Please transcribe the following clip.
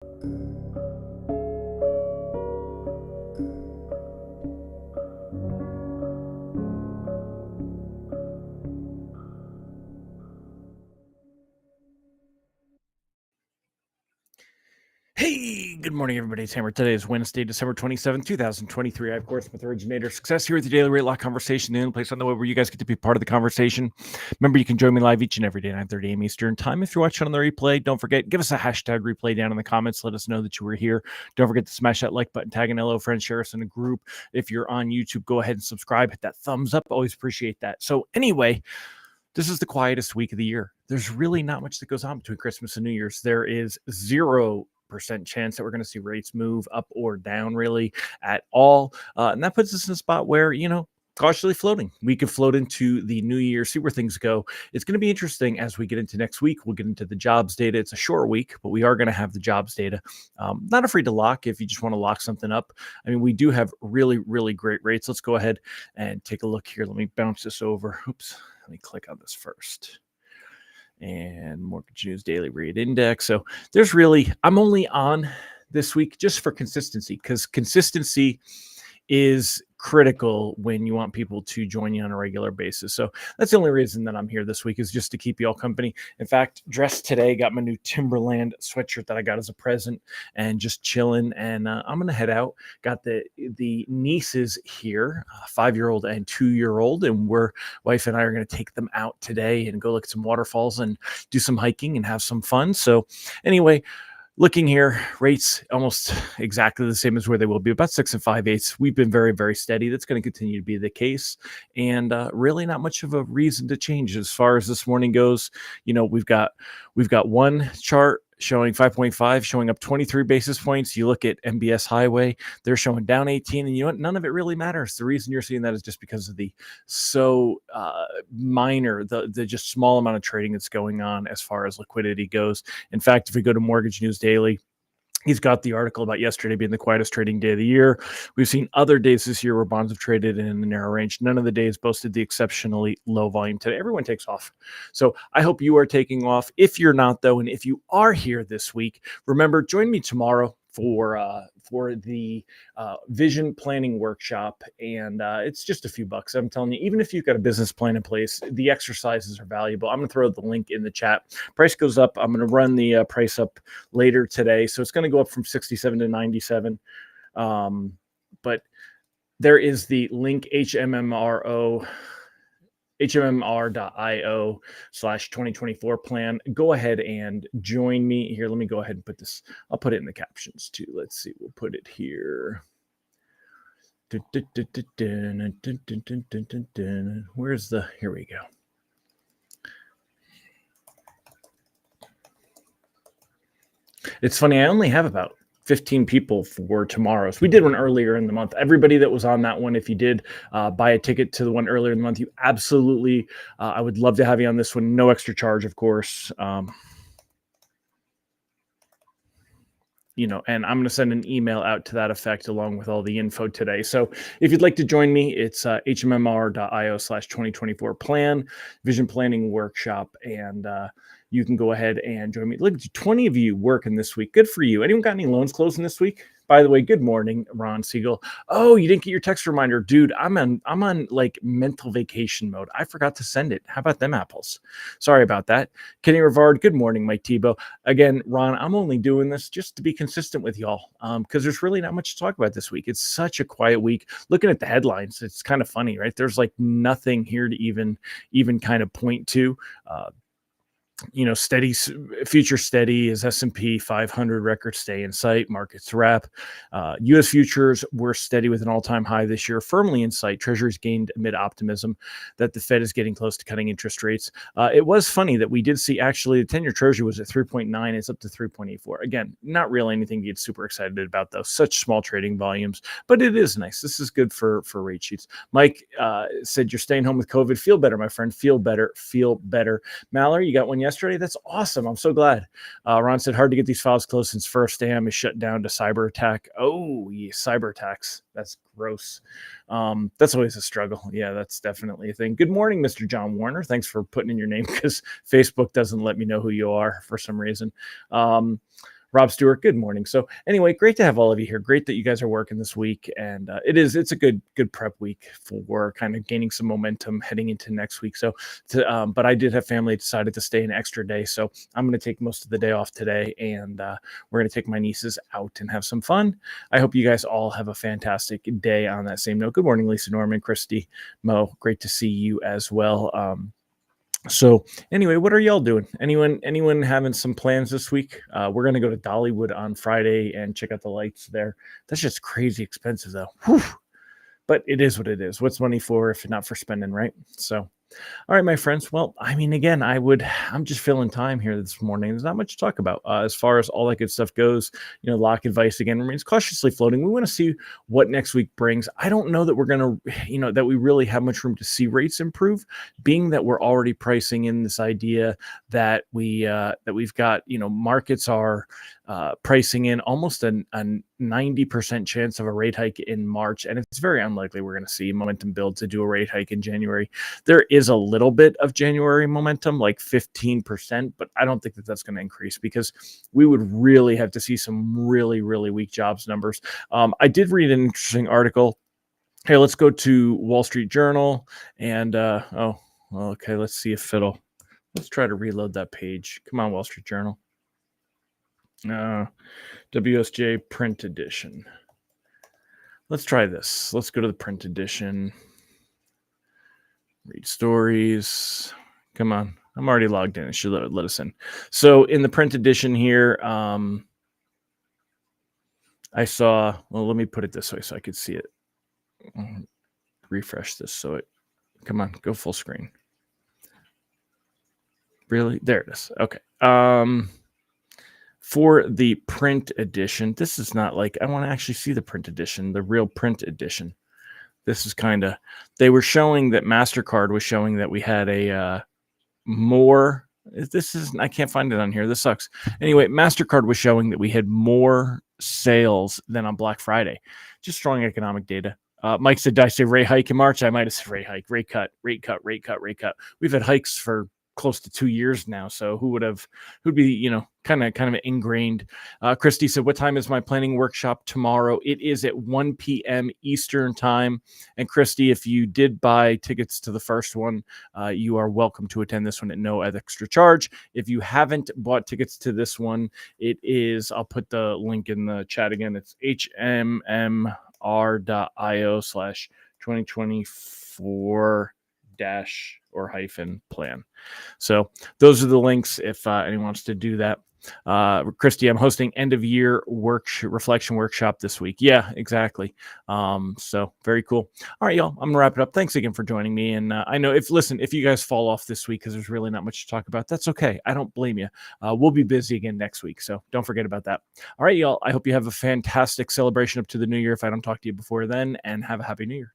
Hey, good morning, everybody. It's Hammer. Today is Wednesday, December 27th, 2023. I, of course, with Originator Success here with the Daily Rate Lock Conversation, the only place on the web where you guys get to be part of the conversation. Remember, you can join me live each and every day, 9:30 a.m. Eastern Time. If you're watching on the replay, don't forget, give us a hashtag replay down in the comments. Let us know that you were here. Don't forget to smash that like button, tag an LO friend, share us in a group. If you're on YouTube, go ahead and subscribe. Hit that thumbs up. Always appreciate that. So anyway, this is the quietest week of the year. There's really not much that goes on between Christmas and New Year's. There is 0% chance that we're going to see rates move up or down really at all. And that puts us in a spot where, cautiously floating. We could float into the new year, see where things go. It's going to be interesting as we get into next week. We'll get into the jobs data. It's a short week, but we are going to have the jobs data. Not afraid to lock if you just want to lock something up. I mean, we do have really, really great rates. Let's go ahead and take a look here. Let me bounce this over. Oops. Let me click on this first. And Mortgage News Daily Rate Index. So there's really, I'm only on this week just for consistency, because consistency is critical when you want people to join you on a regular basis. So that's the only reason that I'm here this week, is just to keep you all company. In fact, dressed today, got my new Timberland sweatshirt that I got as a present, and just chilling. And I'm going to head out. Got the nieces here, 5-year-old and 2-year-old, and wife and I are going to take them out today and go look at some waterfalls and do some hiking and have some fun. So anyway, looking here, rates almost exactly the same as where they will be, about 6 5/8. We've been very, very steady. That's going to continue to be the case, and really not much of a reason to change as far as this morning goes. We've got one chart showing 5.5, showing up 23 basis points. You look at MBS Highway, they're showing down 18, and none of it really matters. The reason you're seeing that is just because of the minor, the just small amount of trading that's going on as far as liquidity goes. In fact, if we go to Mortgage News Daily, he's got the article about yesterday being the quietest trading day of the year. We've seen other days this year where bonds have traded in the narrow range. None of the days boasted the exceptionally low volume today. Everyone takes off. So I hope you are taking off. If you're not, though, and if you are here this week, remember, join me tomorrow for the vision planning workshop, and it's just a few bucks. I'm telling you, even if you've got a business plan in place, the exercises are valuable. I'm going to throw the link in the chat. Price goes up. I'm going to run the price up later today, so it's going to go up from 67 to 97. But there is the link, HMMR.io/2024 plan. Go ahead and join me here. Let me go ahead and put this. I'll put it in the captions too. Let's see. We'll put it here. Where's the, here we go. It's funny. I only have about 15 people for tomorrow. So we did one earlier in the month. Everybody that was on that one, if you did buy a ticket to the one earlier in the month, you absolutely, I would love to have you on this one. No extra charge, of course. And I'm going to send an email out to that effect along with all the info today. So if you'd like to join me, it's HMMR.io/2024 plan, vision planning workshop. And you can go ahead and join me. Look at 20 of you working this week. Good for you. Anyone got any loans closing this week? By the way, good morning, Ron Siegel. Oh, you didn't get your text reminder. Dude, I'm on like mental vacation mode. I forgot to send it. How about them apples? Sorry about that. Kenny Rivard, good morning, Mike Tebow. Again, Ron, I'm only doing this just to be consistent with y'all, because there's really not much to talk about this week. It's such a quiet week. Looking at the headlines, it's kind of funny, right? There's like nothing here to even kind of point to. Steady, future steady is S&P 500 record stay in sight. Markets wrap. U.S. futures were steady with an all-time high this year, firmly in sight. Treasuries gained amid optimism that the Fed is getting close to cutting interest rates. It was funny that we did see actually the 10-year Treasury was at 3.9. It's up to 3.84. Again, not really anything to get super excited about, though. Such small trading volumes, but it is nice. This is good for rate sheets. Mike said, you're staying home with COVID. Feel better, my friend. Feel better. Feel better. Mallory, you got one yesterday? That's awesome. I'm so glad. Ron said, hard to get these files closed since First AM is shut down to cyber attack. Oh, yeah, cyber attacks. That's gross. That's always a struggle. Yeah, that's definitely a thing. Good morning, Mr. John Warner. Thanks for putting in your name, because Facebook doesn't let me know who you are for some reason. Rob Stewart, good morning. So anyway, great to have all of you here. Great that you guys are working this week, and it's a good prep week for kind of gaining some momentum heading into next week. So, but I did have family decided to stay an extra day, so I'm going to take most of the day off today, and we're going to take my nieces out and have some fun. I hope you guys all have a fantastic day on that same note. Good morning, Lisa, Norman, Christy, Mo. Great to see you as well. So anyway, what are y'all doing? Anyone having some plans this week? We're gonna go to Dollywood on Friday and check out the lights there. That's just crazy expensive though. Whew. But it is what it is. What's money for if not for spending, right? So all right, my friends. Well, I mean, again, I'm just filling time here this morning. There's not much to talk about as far as all that good stuff goes. Lock advice again remains cautiously floating. We want to see what next week brings. I don't know that we're going to, that we really have much room to see rates improve, being that we're already pricing in this idea that we've got, markets are pricing in almost a 90% chance of a rate hike in March. And it's very unlikely we're going to see momentum build to do a rate hike in January. There is a little bit of January momentum, like 15%, but I don't think that that's going to increase because we would really have to see some really, really weak jobs numbers. I did read an interesting article. Hey, let's go to Wall Street Journal and, okay, let's see if let's try to reload that page. Come on, Wall Street Journal. WSJ print edition. Let's try this. Let's go to the print edition. Read stories. Come on. I'm already logged in. It should let us in. So in the print edition here, I saw, well, let me put it this way so I could see it. Refresh this come on, go full screen. Really? There it is. Okay. For the print edition, this is not like, I want to actually see the print edition, the real print edition. This is they were showing that MasterCard was showing that we had I can't find it on here. This sucks. Anyway, MasterCard was showing that we had more sales than on Black Friday. Just strong economic data. Mike said, did I say rate hike in March? I might have said rate hike, rate cut. We've had hikes for close to 2 years now. So who'd be, kind of ingrained. Christy said, what time is my planning workshop tomorrow? It is at 1 p.m. Eastern time. And Christy, if you did buy tickets to the first one, you are welcome to attend this one at no extra charge. If you haven't bought tickets to this one, I'll put the link in the chat again. It's hmmr.io/2024- or hyphen plan. So those are the links if anyone wants to do that. Christy, I'm hosting end of year reflection workshop this week. Yeah, exactly. So very cool. All right, y'all, I'm gonna wrap it up. Thanks again for joining me. And I know if you guys fall off this week because there's really not much to talk about, that's okay. I don't blame you. We'll be busy again next week, so don't forget about that. All right, y'all, I hope you have a fantastic celebration up to the new year if I don't talk to you before then, and have a happy new year.